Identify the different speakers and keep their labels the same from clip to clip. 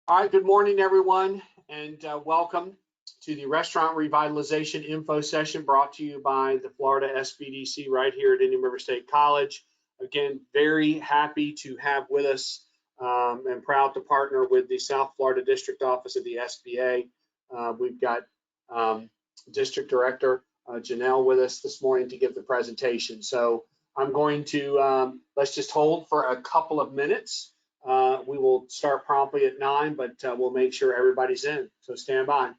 Speaker 1: All right, good morning, everyone, and welcome to the Restaurant Revitalization Info Session brought to you by the Florida SBDC right here at Indian River State College. Again, very happy to have with us and proud to partner with the South Florida District Office of the SBA. We've got District Director Jonel with us this morning to give the presentation. So I'm going to, let's just hold for a couple of minutes. We will start promptly at 9, but we'll make sure everybody's in. So stand by.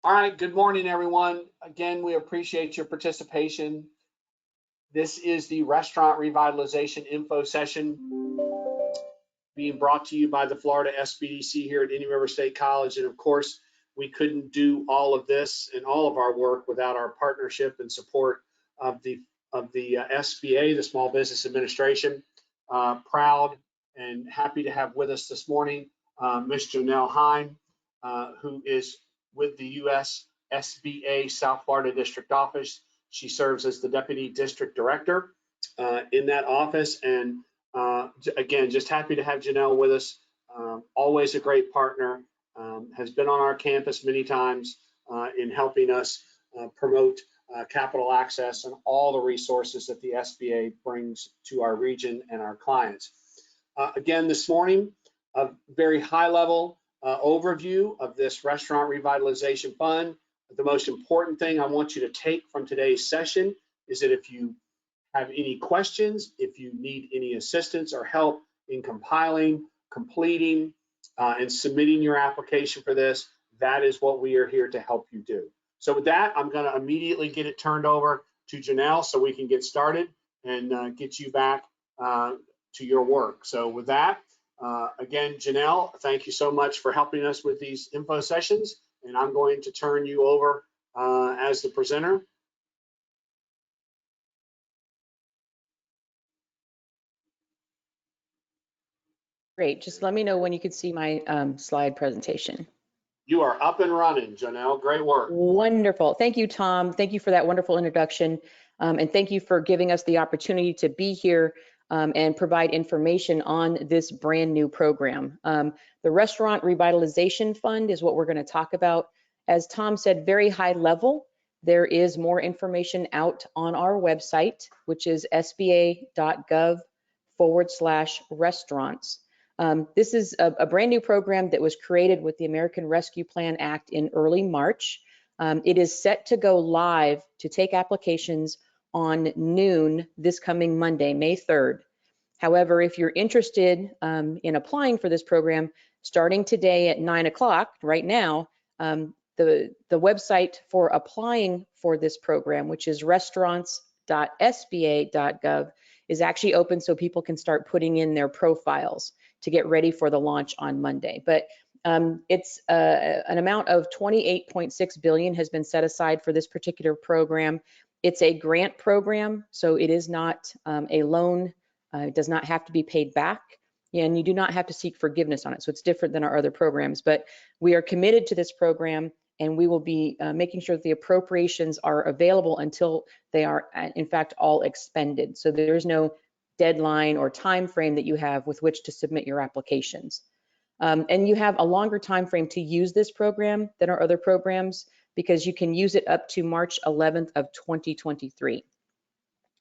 Speaker 1: All right, good morning, everyone. Again, we appreciate your participation. This is the Restaurant Revitalization Info Session being brought to you by the Florida SBDC here at Indian River State College. And of course, we couldn't do all of this and all of our work without our partnership and support of the SBA, the Small Business Administration. Proud and happy to have with us this morning Ms. Jonel Hein, who is with the U.S. SBA South Florida District Office. She serves as the Deputy District Director in that office. And again, just happy to have Jonel with us. Always a great partner, has been on our campus many times in helping us promote capital access and all the resources that the SBA brings to our region and our clients. Again, this morning, a very high level overview of this Restaurant Revitalization Fund. The most important thing I want you to take from today's session is that if you have any questions, if you need any assistance or help in compiling, completing, and submitting your application for this, that is what we are here to help you do. So with that, I'm going to immediately get it turned over to Jonel so we can get started and get you back to your work. So with that, again, Jonel, thank you so much for helping us with these info sessions, and I'm going to turn you over as the presenter.
Speaker 2: Great, just let me know when you could see my slide presentation.
Speaker 1: You are up and running, Jonel, great work.
Speaker 2: Wonderful, thank you, Tom. Thank you for that wonderful introduction. And thank you for giving us the opportunity to be here and provide information on this brand new program. The Restaurant Revitalization Fund is what we're going to talk about. As Tom said, very high level. There is more information out on our website, which is sba.gov/restaurants. This is a brand new program that was created with the American Rescue Plan Act in early March. It is set to go live to take applications on noon this coming Monday, May 3rd. However, if you're interested in applying for this program, starting today at 9 o'clock right now, the website for applying for this program, which is restaurants.sba.gov, is actually open so people can start putting in their profiles to get ready for the launch on Monday. But it's an amount of $28.6 billion has been set aside for this particular program. It's a grant program, so it is not a loan. It does not have to be paid back, and you do not have to seek forgiveness on it. So it's different than our other programs, but we are committed to this program, and we will be making sure that the appropriations are available until they are, in fact, all expended. So there's no deadline or time frame that you have with which to submit your applications. And you have a longer time frame to use this program than our other programs because you can use it up to March 11th of 2023.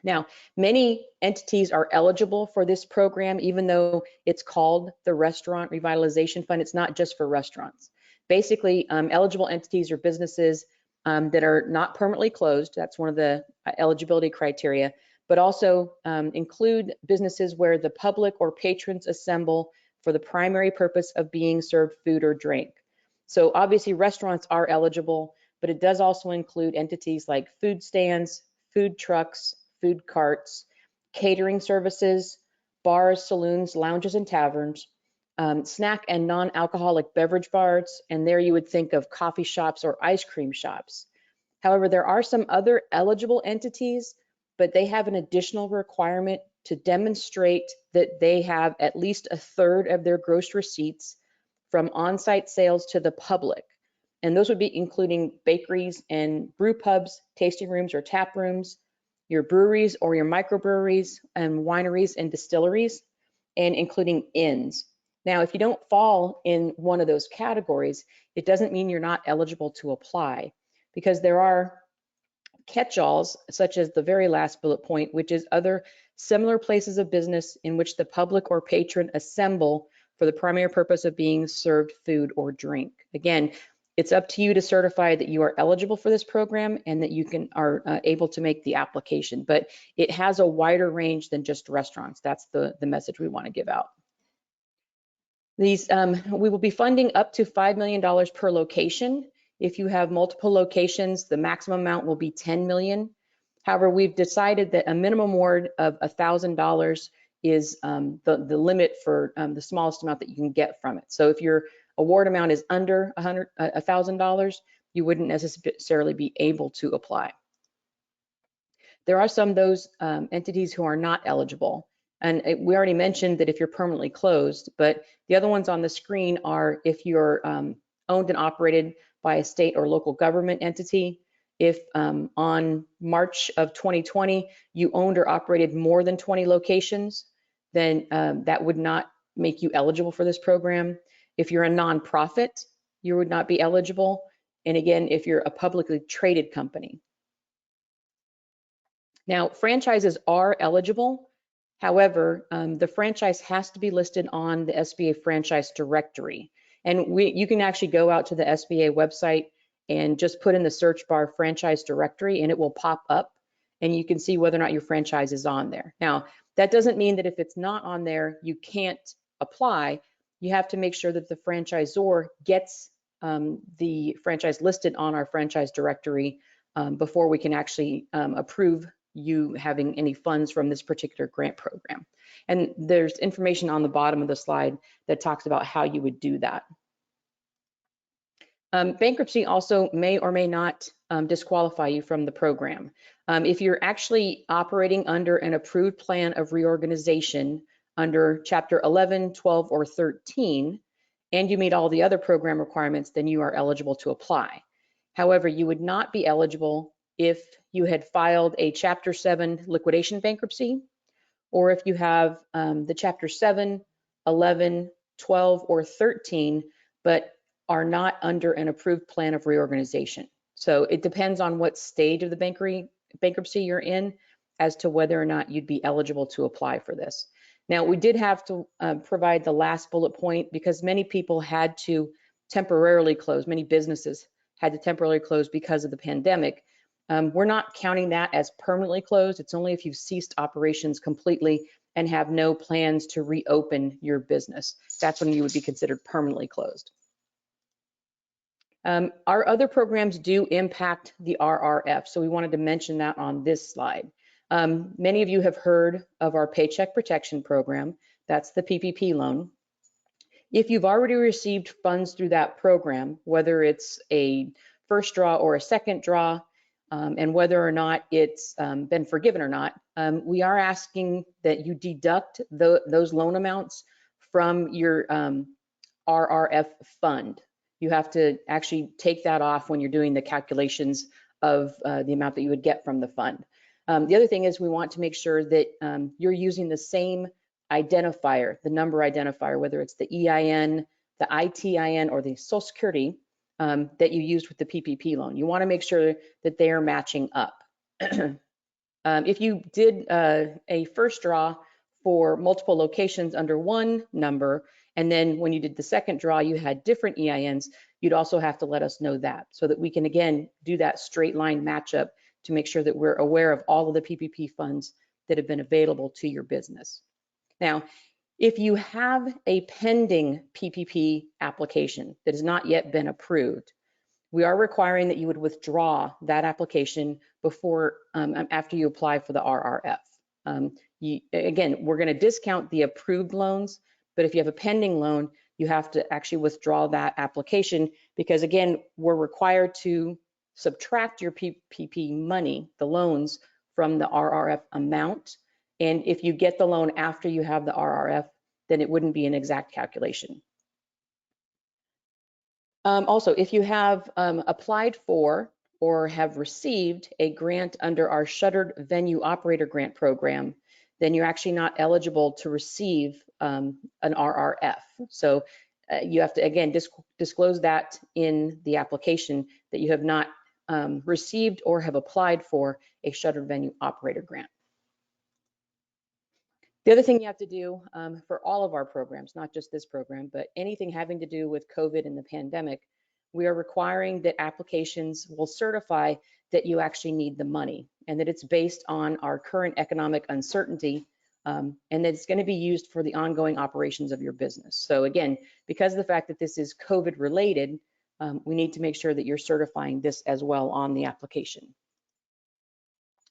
Speaker 2: Now, many entities are eligible for this program, even though it's called the Restaurant Revitalization Fund. It's not just for restaurants. Basically, eligible entities or businesses that are not permanently closed. That's one of the eligibility criteria, but also include businesses where the public or patrons assemble for the primary purpose of being served food or drink. So obviously restaurants are eligible, but it does also include entities like food stands, food trucks, food carts, catering services, bars, saloons, lounges, and taverns, snack and non-alcoholic beverage bars, and there you would think of coffee shops or ice cream shops. However, there are some other eligible entities, but they have an additional requirement to demonstrate that they have at least a third of their gross receipts from on-site sales to the public. And those would be including bakeries and brew pubs, tasting rooms or tap rooms, your breweries or your microbreweries and wineries and distilleries, and including inns. Now, if you don't fall in one of those categories, it doesn't mean you're not eligible to apply, because there are catch-alls, such as the very last bullet point, which is other similar places of business in which the public or patron assemble for the primary purpose of being served food or drink. Again, it's up to you to certify that you are eligible for this program and that you are able to make the application, but it has a wider range than just restaurants. That's the message we want to give out. These, we will be funding up to $5 million per location. If you have multiple locations, the maximum amount will be $10 million. However, we've decided that a minimum award of $1,000 is the limit for the smallest amount that you can get from it. So if your award amount is under $1,000, you wouldn't necessarily be able to apply. There are some of those entities who are not eligible. And we already mentioned that if you're permanently closed, but the other ones on the screen are if you're owned and operated by a state or local government entity. If on March of 2020, you owned or operated more than 20 locations, then that would not make you eligible for this program. If you're a nonprofit, you would not be eligible. And again, if you're a publicly traded company. Now, franchises are eligible. However, the franchise has to be listed on the SBA franchise directory. And you can actually go out to the SBA website and just put in the search bar franchise directory and it will pop up and you can see whether or not your franchise is on there. Now, that doesn't mean that if it's not on there, you can't apply. You have to make sure that the franchisor gets the franchise listed on our franchise directory before we can actually approve you having any funds from this particular grant program. And there's information on the bottom of the slide that talks about how you would do that. Bankruptcy also may or may not disqualify you from the program. If you're actually operating under an approved plan of reorganization under Chapter 11, 12, or 13, and you meet all the other program requirements, then you are eligible to apply. However, you would not be eligible if you had filed a Chapter 7 liquidation bankruptcy, or if you have the Chapter 7, 11, 12, or 13, but are not under an approved plan of reorganization. So it depends on what stage of the bankruptcy you're in as to whether or not you'd be eligible to apply for this. Now, we did have to provide the last bullet point because many people had to temporarily close, many businesses had to temporarily close because of the pandemic. We're not counting that as permanently closed. It's only if you've ceased operations completely and have no plans to reopen your business. That's when you would be considered permanently closed. Our other programs do impact the RRF, so we wanted to mention that on this slide. Many of you have heard of our Paycheck Protection Program. That's the PPP loan. If you've already received funds through that program, whether it's a first draw or a second draw, and whether or not it's been forgiven or not, we are asking that you deduct those loan amounts from your RRF fund. You have to actually take that off when you're doing the calculations of the amount that you would get from the fund. The other thing is we want to make sure that you're using the same identifier, the number identifier, whether it's the EIN, the ITIN, or the Social Security that you used with the PPP loan. You want to make sure that they are matching up. If you did a first draw for multiple locations under one number, and then when you did the second draw, you had different EINs, you'd also have to let us know that so that we can, again, do that straight line matchup to make sure that we're aware of all of the PPP funds that have been available to your business. Now, if you have a pending PPP application that has not yet been approved, we are requiring that you would withdraw that application before, after you apply for the RRF. Again, we're going to discount the approved loans, but if you have a pending loan, you have to actually withdraw that application because, again, we're required to subtract your PPP money, the loans, from the RRF amount. And if you get the loan after you have the RRF, then it wouldn't be an exact calculation. Also, if you have applied for or have received a grant under our Shuttered Venue Operator Grant Program, then you're actually not eligible to receive an RRF. So you have to, again, disclose that in the application that you have not received or have applied for a Shuttered Venue Operator Grant. The other thing you have to do for all of our programs, not just this program, but anything having to do with COVID and the pandemic, we are requiring that applications will certify that you actually need the money and that it's based on our current economic uncertainty and that it's going to be used for the ongoing operations of your business. So again, because of the fact that this is COVID related, we need to make sure that you're certifying this as well on the application.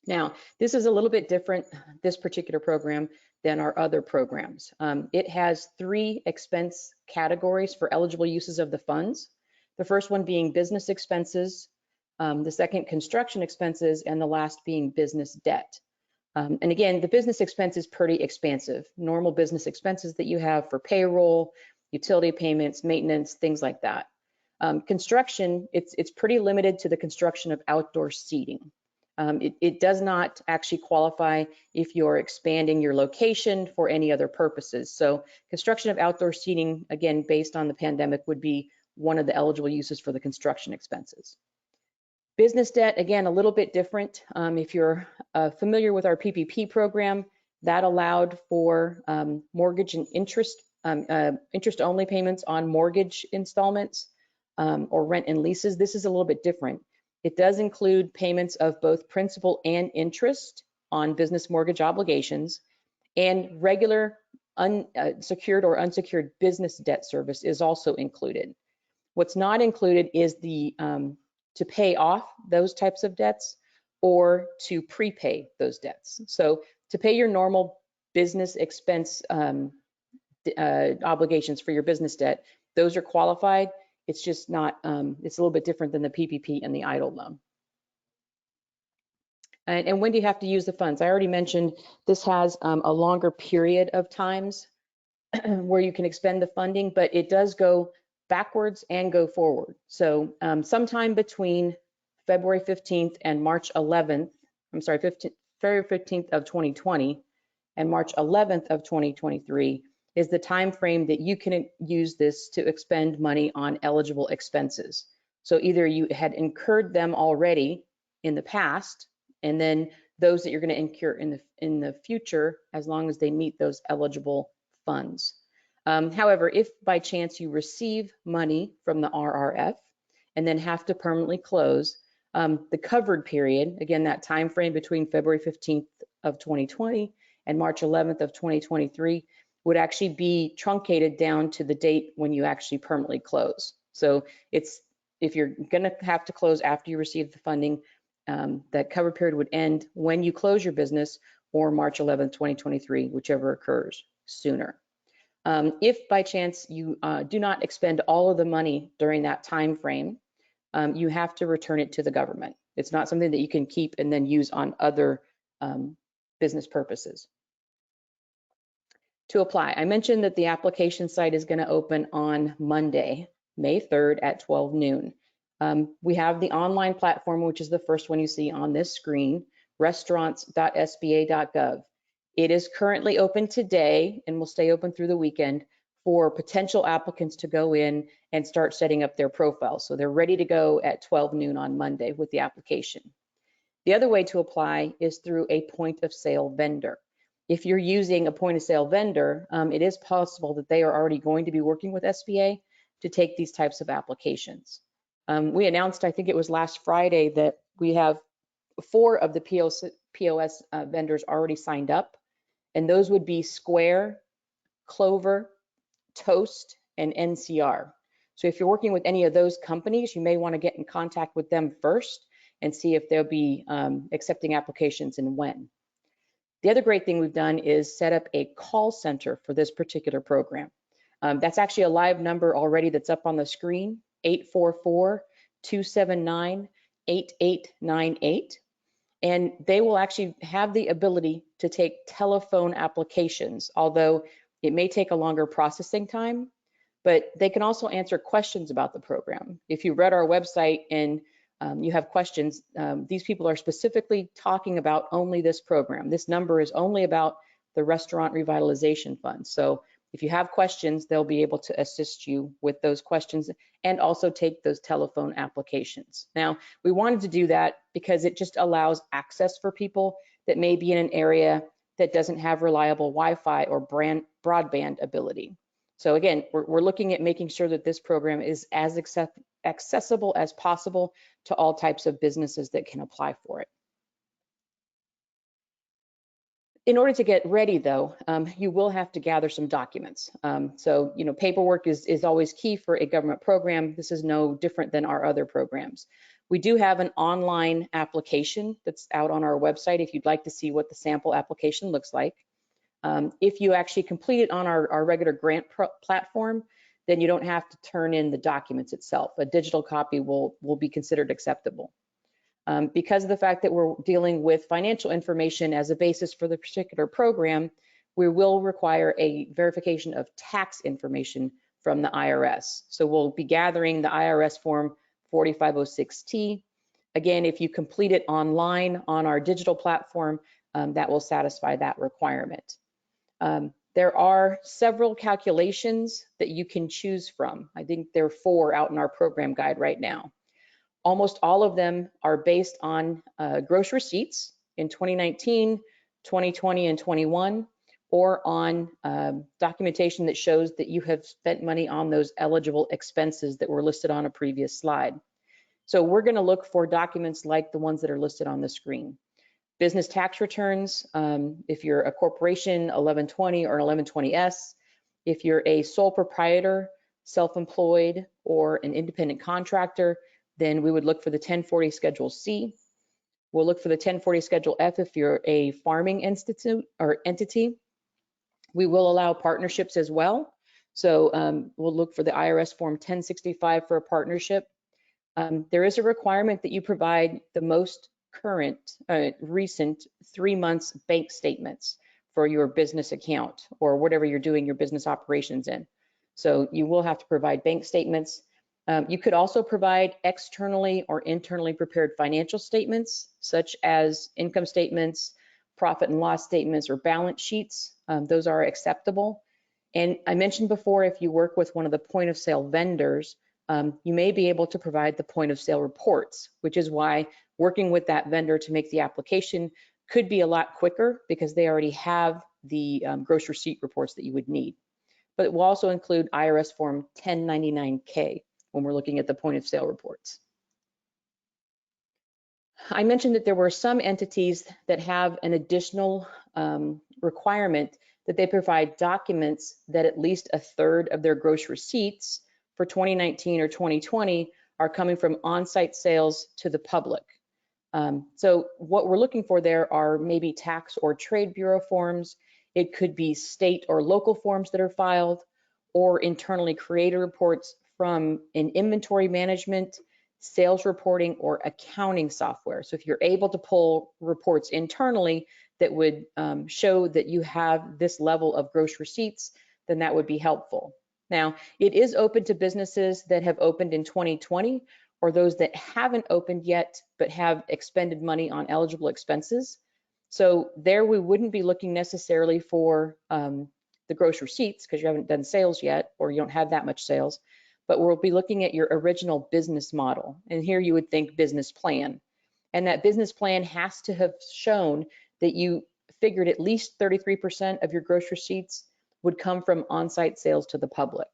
Speaker 2: Now, this is a little bit different, this particular program, than our other programs. It has 3 expense categories for eligible uses of the funds. The first one being business expenses, the second construction expenses, and the last being business debt. And again, the business expense is pretty expansive. Normal business expenses that you have for payroll, utility payments, maintenance, things like that. Construction, it's pretty limited to the construction of outdoor seating. It does not actually qualify if you're expanding your location for any other purposes. So construction of outdoor seating, again, based on the pandemic, would be one of the eligible uses for the construction expenses. Business debt, again, a little bit different. If you're familiar with our PPP program, that allowed for mortgage and interest-only payments on mortgage installments or rent and leases. This is a little bit different. It does include payments of both principal and interest on business mortgage obligations, and regular secured or unsecured business debt service is also included. What's not included is the to pay off those types of debts or to prepay those debts. So to pay your normal business expense obligations for your business debt, those are qualified. It's just not, it's a little bit different than the PPP and the EIDL loan. And when do you have to use the funds? I already mentioned this has a longer period of times where you can expend the funding, but it does go backwards and go forward. So sometime between February 15th and March 11th, I'm sorry, February 15th of 2020 and March 11th of 2023 is the time frame that you can use this to expend money on eligible expenses. So either you had incurred them already in the past, and then those that you're going to incur in the future, as long as they meet those eligible funds. However, if by chance you receive money from the RRF and then have to permanently close, the covered period, again, that time frame between February 15th of 2020 and March 11th of 2023, would actually be truncated down to the date when you actually permanently close. So it's if you're going to have to close after you receive the funding, that cover period would end when you close your business or March 11th, 2023, whichever occurs sooner. If by chance you do not expend all of the money during that time frame, you have to return it to the government. It's not something that you can keep and then use on other business purposes. To apply, I mentioned that the application site is going to open on Monday, May 3rd at 12 noon. We have the online platform, which is the first one you see on this screen, restaurants.sba.gov. It is currently open today and will stay open through the weekend for potential applicants to go in and start setting up their profiles. So they're ready to go at 12 noon on Monday with the application. The other way to apply is through a point of sale vendor. If you're using a point of sale vendor, it is possible that they are already going to be working with SBA to take these types of applications. We announced, I think it was last Friday, that we have 4 of the POS vendors already signed up, and those would be Square, Clover, Toast, and NCR. So if you're working with any of those companies, you may want to get in contact with them first and see if they'll be accepting applications and when. The other great thing we've done is set up a call center for this particular program. That's actually a live number already that's up on the screen, 844-279-8898. And they will actually have the ability to take telephone applications, although it may take a longer processing time, but they can also answer questions about the program. If you read our website and you have questions, these people are specifically talking about only this program. This number is only about the Restaurant Revitalization Fund. So if you have questions, they'll be able to assist you with those questions and also take those telephone applications. Now, we wanted to do that because it just allows access for people that may be in an area that doesn't have reliable Wi-Fi or broadband ability. So again, we're looking at making sure that this program is as accessible as possible to all types of businesses that can apply for it. In order to get ready though, you will have to gather some documents. So, paperwork is always key for a government program. This is no different than our other programs. We do have an online application that's out on our website if you'd like to see what the sample application looks like. If you actually complete it on our regular grant platform, then you don't have to turn in the documents itself. A digital copy will be considered acceptable. Because of the fact that we're dealing with financial information as a basis for the particular program, we will require a verification of tax information from the IRS. So we'll be gathering the IRS form 4506T. Again, if you complete it online on our digital platform, that will satisfy that requirement. There are several calculations that you can choose from. I think there are 4 out in our program guide right now. Almost all of them are based on gross receipts in 2019, 2020, and 21, or on documentation that shows that you have spent money on those eligible expenses that were listed on a previous slide. So we're going to look for documents like the ones that are listed on the screen. Business tax returns, if you're a corporation, 1120 or 1120S. If you're a sole proprietor, self-employed, or an independent contractor, then we would look for the 1040 Schedule C. We'll look for the 1040 Schedule F if you're a farming institute or entity. We will allow partnerships as well. So we'll look for the IRS Form 1065 for a partnership. There is a requirement that you provide the most current, recent 3 months bank statements for your business account or whatever you're doing your business operations in. So you will have to provide bank statements. You could also provide externally or internally prepared financial statements, such as income statements, profit and loss statements, or balance sheets. Those are acceptable. And I mentioned before, if you work with one of the point of sale vendors, you may be able to provide the point of sale reports, which is why working with that vendor to make the application could be a lot quicker because they already have the gross receipt reports that you would need. But it will also include IRS Form 1099K when we're looking at the point of sale reports. I mentioned that there were some entities that have an additional requirement that they provide documents that at least 1/3 of their gross receipts for 2019 or 2020 are coming from on-site sales to the public. So what we're looking for there are maybe tax or trade bureau forms. It could be state or local forms that are filed, or internally created reports from an inventory management, sales reporting, or accounting software. So if you're able to pull reports internally that would show that you have this level of gross receipts, then that would be helpful. Now, it is open to businesses that have opened in 2020, or those that haven't opened yet but have expended money on eligible expenses. So there we wouldn't be looking necessarily for the gross receipts because you haven't done sales yet, or you don't have that much sales, but we'll be looking at your original business model. And here you would think business plan. And that business plan has to have shown that you figured at least 33% of your gross receipts would come from on-site sales to the public.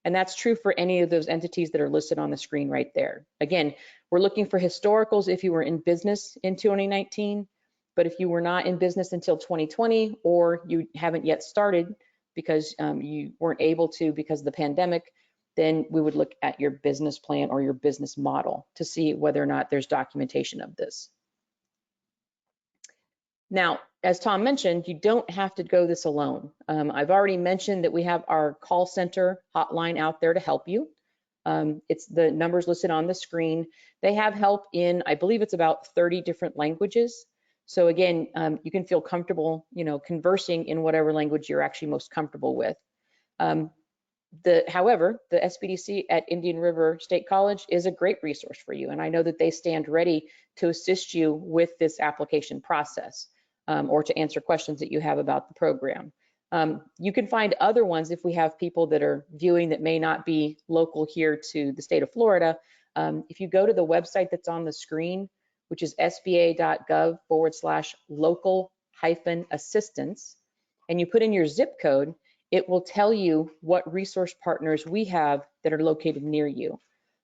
Speaker 2: And that's true for any of those entities that are listed on the screen right there. Again, we're looking for historicals if you were in business in 2019, but if you were not in business until 2020, or you haven't yet started because you weren't able to because of the pandemic, then we would look at your business plan or your business model to see whether or not there's documentation of this. Now, as Tom mentioned, you don't have to go this alone. I've already mentioned that we have our call center hotline out there to help you. It's the numbers listed on the screen. They have help in, I believe it's about 30 different languages. So again, you can feel comfortable, conversing in whatever language you're actually most comfortable with. However, the SBDC at Indian River State College is a great resource for you. And I know that they stand ready to assist you with this application process, or to answer questions that you have about the program. You can find other ones if we have people that are viewing that may not be local here to the state of Florida. If you go to the website that's on the screen, which is sba.gov/local-assistance, and you put in your zip code, it will tell you what resource partners we have that are located near you.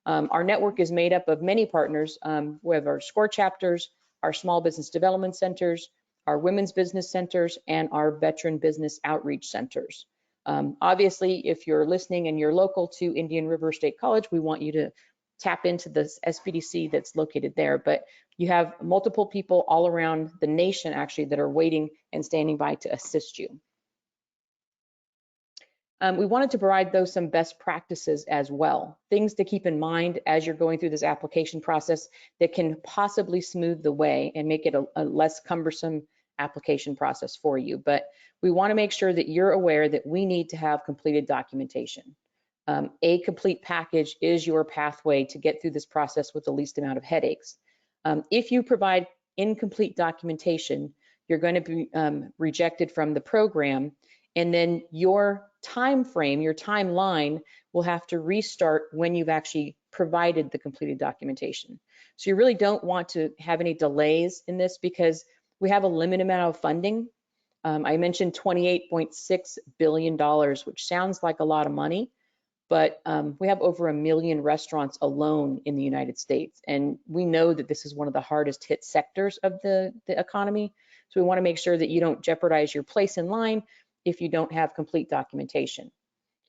Speaker 2: Our network is made up of many partners. We have our SCORE chapters, our small business development centers, our women's business centers, and our veteran business outreach centers. Obviously, if you're listening and you're local to Indian River State College, we want you to tap into this SBDC that's located there. But you have multiple people all around the nation actually that are waiting and standing by to assist you. We wanted to provide those some best practices as well, things to keep in mind as you're going through this application process that can possibly smooth the way and make it a less cumbersome application process for you. But we want to make sure that you're aware that we need to have completed documentation. A complete package is your pathway to get through this process with the least amount of headaches. If you provide incomplete documentation, you're going to be rejected from the program, and then your time frame, your timeline will have to restart when you've actually provided the completed documentation. So you really don't want to have any delays in this because we have a limited amount of funding. I mentioned $28.6 billion, which sounds like a lot of money, but we have over 1 million restaurants alone in the United States. And we know that this is one of the hardest hit sectors of the economy. So we want to make sure that you don't jeopardize your place in line if you don't have complete documentation.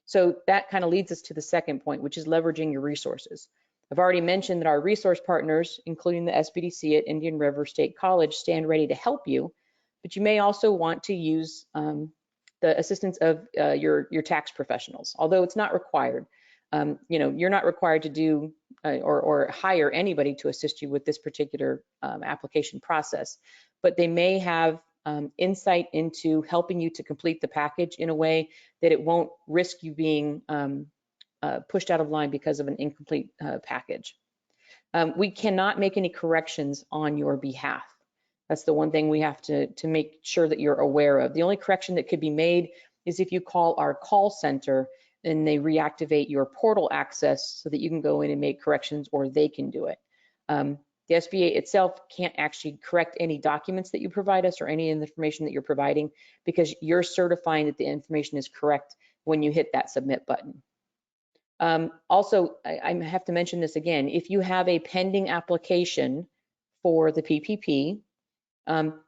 Speaker 2: So that kind of leads us to the second point, which is leveraging your resources. I've already mentioned that our resource partners, including the SBDC at Indian River State College, stand ready to help you, but you may also want to use the assistance of your tax professionals, although it's not required. You're not required to do or hire anybody to assist you with this particular application process, but they may have insight into helping you to complete the package in a way that it won't risk you being pushed out of line because of an incomplete package. We cannot make any corrections on your behalf. That's the one thing we have to make sure that you're aware of. The only correction that could be made is if you call our call center and they reactivate your portal access so that you can go in and make corrections, or they can do it. The SBA itself can't actually correct any documents that you provide us or any information that you're providing because you're certifying that the information is correct when you hit that submit button. Also, I have to mention this again. If you have a pending application for the PPP,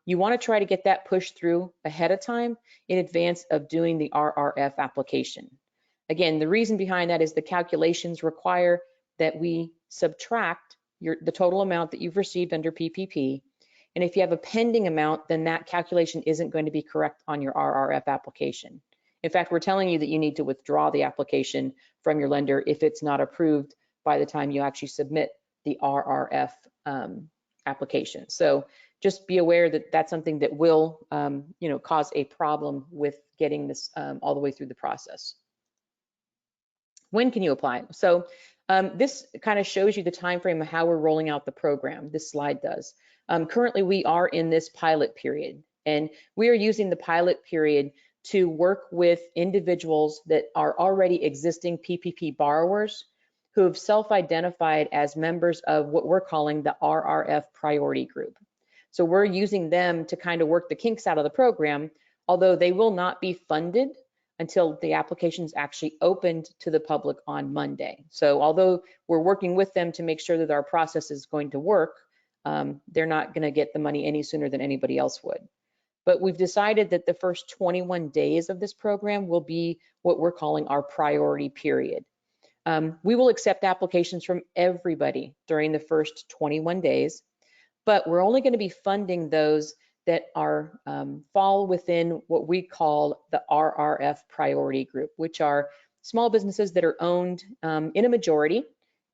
Speaker 2: you want to try to get that pushed through ahead of time in advance of doing the RRF application. Again, the reason behind that is the calculations require that we subtract the total amount that you've received under PPP. And if you have a pending amount, then that calculation isn't going to be correct on your RRF application. In fact, we're telling you that you need to withdraw the application from your lender if it's not approved by the time you actually submit the RRF application. So just be aware that that's something that will, cause a problem with getting this all the way through the process. When can you apply? So this kind of shows you the time frame of how we're rolling out the program. This slide does. Currently, we are in this pilot period, and we are using the pilot period to work with individuals that are already existing PPP borrowers who have self-identified as members of what we're calling the RRF priority group. So we're using them to kind of work the kinks out of the program, although they will not be funded until the application is actually opened to the public on Monday. So although we're working with them to make sure that our process is going to work, they're not going to get the money any sooner than anybody else would. But we've decided that the first 21 days of this program will be what we're calling our priority period. We will accept applications from everybody during the first 21 days, but we're only going to be funding those that are fall within what we call the RRF priority group, which are small businesses that are owned in a majority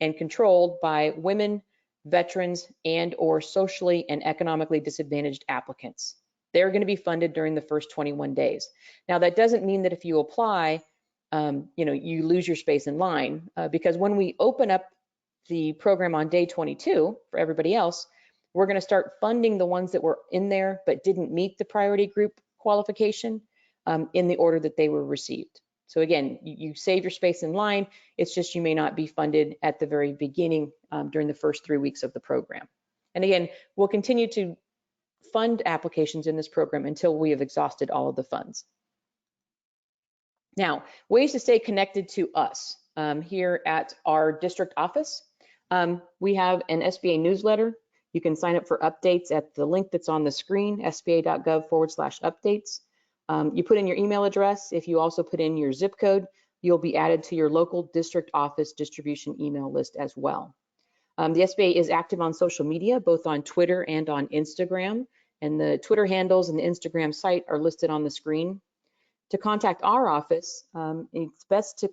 Speaker 2: and controlled by women, veterans, and or socially and economically disadvantaged applicants. They're going to be funded during the first 21 days. Now, that doesn't mean that if you apply, you lose your space in line, because when we open up the program on day 22 for everybody else, we're going to start funding the ones that were in there but didn't meet the priority group qualification in the order that they were received. So again, you save your space in line. It's just you may not be funded at the very beginning during the first 3 weeks of the program. And again, we'll continue to fund applications in this program until we have exhausted all of the funds. Now, ways to stay connected to us here at our district office. We have an SBA newsletter. You can sign up for updates at the link that's on the screen, sba.gov/updates. You put in your email address. If you also put in your zip code, you'll be added to your local district office distribution email list as well. The SBA is active on social media, both on Twitter and on Instagram, and the Twitter handles and the Instagram site are listed on the screen. To contact our office, it's best to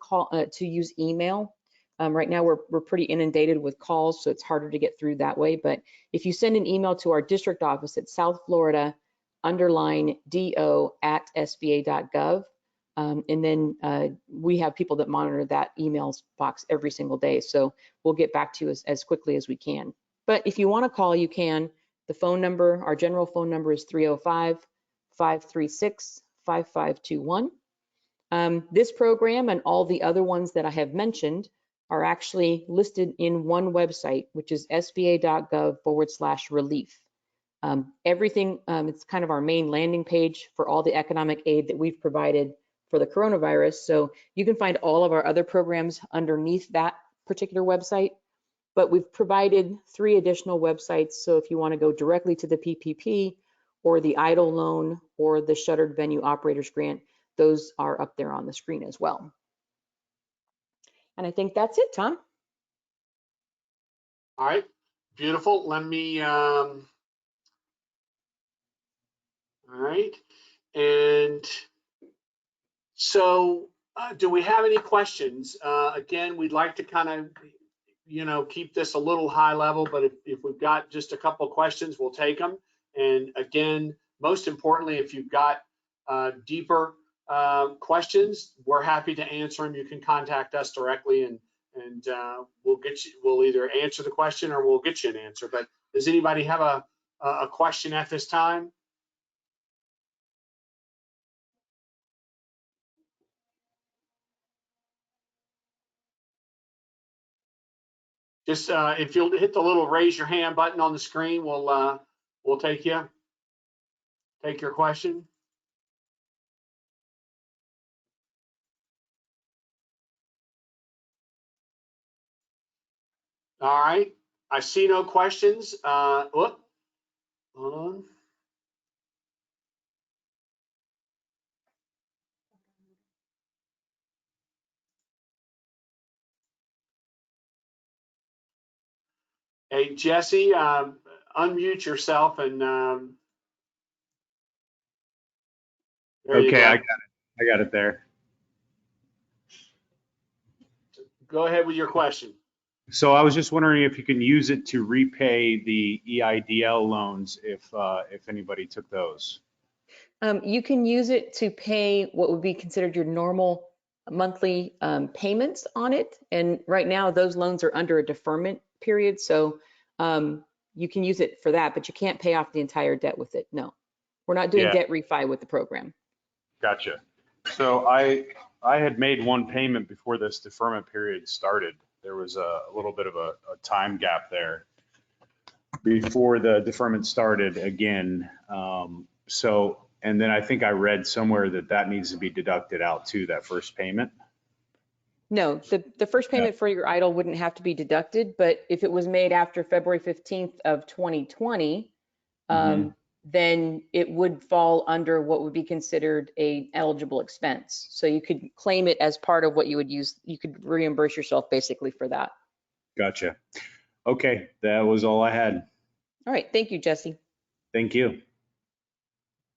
Speaker 2: use email. Right now, we're pretty inundated with calls, so it's harder to get through that way. But if you send an email to our district office at southflorida_do@sba.gov, and then we have people that monitor that emails box every single day. So we'll get back to you as quickly as we can. But if you want to call, you can. The phone number, our general phone number is 305-536-5521. This program and all the other ones that I have mentioned are actually listed in one website, which is sba.gov/relief. Everything, it's kind of our main landing page for all the economic aid that we've provided for the coronavirus. So you can find all of our other programs underneath that particular website, but we've provided 3 additional websites. So if you want to go directly to the PPP or the EIDL loan or the Shuttered Venue Operators Grant, those are up there on the screen as well. And I think that's it, Tom.
Speaker 1: All right, beautiful. Let me, all right. And so do we have any questions? Again, we'd like to kind of, keep this a little high level, but if we've got just a couple of questions, we'll take them. And again, most importantly, if you've got deeper questions, we're happy to answer them. You can contact us directly, and we'll either answer the question or we'll get you an answer. But does anybody have a question at this time? Just if you'll hit the little raise your hand button on the screen, we'll take your question. All right, I see no questions. Hold on. Hey, Jesse, unmute yourself and there you
Speaker 3: Okay,
Speaker 1: go.
Speaker 3: I got it. I got it there.
Speaker 1: Go ahead with your question.
Speaker 3: So I was just wondering if you can use it to repay the EIDL loans if anybody took those.
Speaker 2: You can use it to pay what would be considered your normal monthly payments on it. And right now, those loans are under a deferment period. So you can use it for that, but you can't pay off the entire debt with it. No, we're not doing
Speaker 3: Yeah.
Speaker 2: debt refi with the program.
Speaker 3: Gotcha. So I had made one payment before this deferment period started. There was a little bit of a time gap there before the deferment started again. And then I think I read somewhere that needs to be deducted out too, that first payment.
Speaker 2: No, the first payment for your EIDL wouldn't have to be deducted, but if it was made after February 15th of 2020, then it would fall under what would be considered a eligible expense. So you could claim it as part of what you would use. You could reimburse yourself basically for that.
Speaker 3: Gotcha. Okay, that was all I had.
Speaker 2: All right, thank you, Jesse.
Speaker 3: Thank you.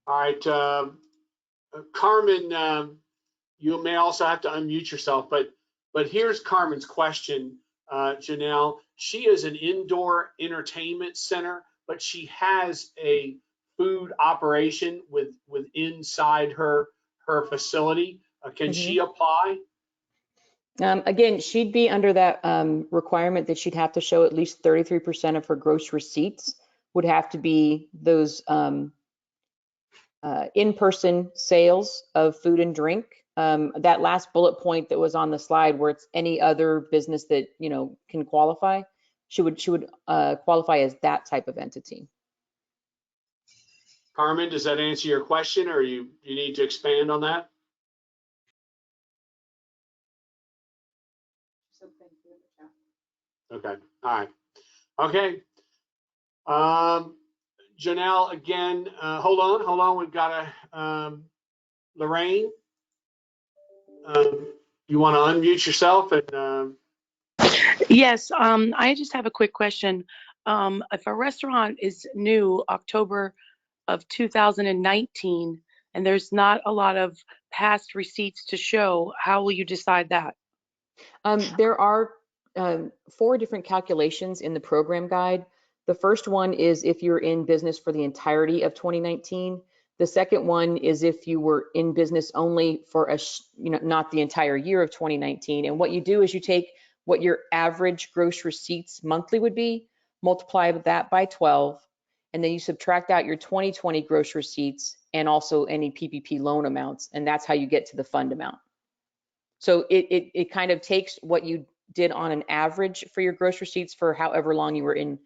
Speaker 1: All right, Carmen, you may also have to unmute yourself, but here's Carmen's question, Jonel. She is an indoor entertainment center, but she has a food operation with inside her facility. Can she apply?
Speaker 2: Again, she'd be under that requirement that she'd have to show at least 33% of her gross receipts would have to be those in-person sales of food and drink. That last bullet point that was on the slide where it's any other business that, you know, can qualify, she would qualify as that type of entity.
Speaker 1: Carmen, does that answer your question, or you need to expand on that? Okay, all right. Okay. Jonel, again, hold on. We've got Lorraine. You want to unmute yourself and
Speaker 4: Yes, I just have a quick question. If a restaurant is new October of 2019 and there's not a lot of past receipts to show, how will you decide that?
Speaker 2: There are 4 different calculations in the program guide. The first one is if you're in business for the entirety of 2019. The second one is if you were in business only for not the entire year of 2019. And what you do is you take what your average gross receipts monthly would be, multiply that by 12, and then you subtract out your 2020 gross receipts and also any PPP loan amounts, and that's how you get to the fund amount. So it kind of takes what you did on an average for your gross receipts for however long you were in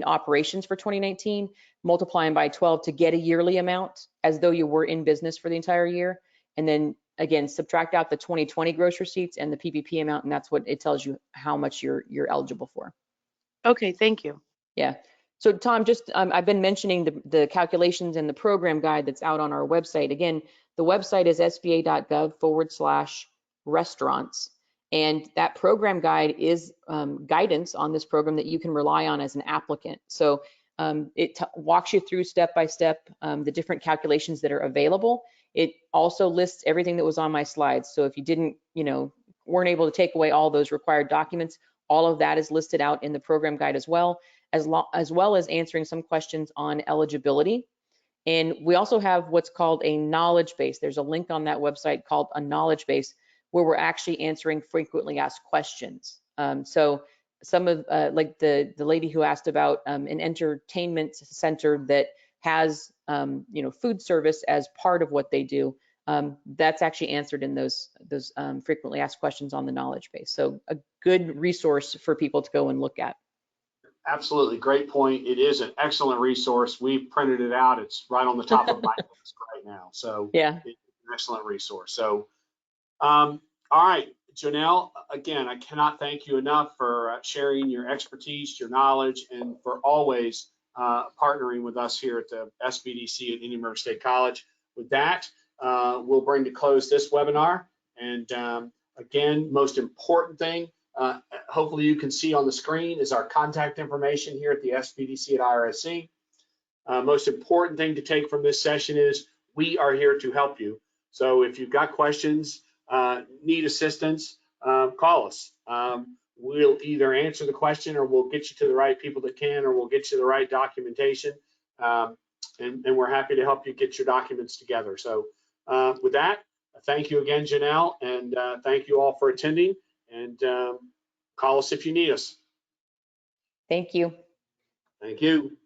Speaker 2: operations for 2019, multiplying by 12 to get a yearly amount as though you were in business for the entire year. And then again, subtract out the 2020 gross receipts and the PPP amount, and that's what it tells you how much you're eligible for.
Speaker 4: Okay, thank you.
Speaker 2: Yeah. So Tom, just I've been mentioning the calculations and the program guide that's out on our website. Again, the website is sba.gov/restaurants. And that program guide is guidance on this program that you can rely on as an applicant. So it walks you through step by step the different calculations that are available. It also lists everything that was on my slides. So if you didn't, weren't able to take away all those required documents, all of that is listed out in the program guide as well as answering some questions on eligibility. And we also have what's called a knowledge base. There's a link on that website called a knowledge base where we're actually answering frequently asked questions. So some of like the lady who asked about an entertainment center that has food service as part of what they do, that's actually answered in those frequently asked questions on the knowledge base. So a good resource for people to go and look at.
Speaker 1: Absolutely, great point. It is an excellent resource. We printed it out. It's right on the top of my desk right now. So
Speaker 2: yeah,
Speaker 1: it's an excellent resource. So, all right, Jonel, again, I cannot thank you enough for sharing your expertise, your knowledge, and for always partnering with us here at the SBDC at Indian River State College. With that, we'll bring to close this webinar. And again, most important thing, hopefully you can see on the screen is our contact information here at the SBDC at IRSC. Most important thing to take from this session is we are here to help you. So if you've got questions, need assistance, call us. We'll either answer the question or we'll get you to the right people that can, or we'll get you the right documentation. And we're happy to help you get your documents together. So with that, thank you again, Jonel, and thank you all for attending, and call us if you need us.
Speaker 2: Thank you.
Speaker 1: Thank you.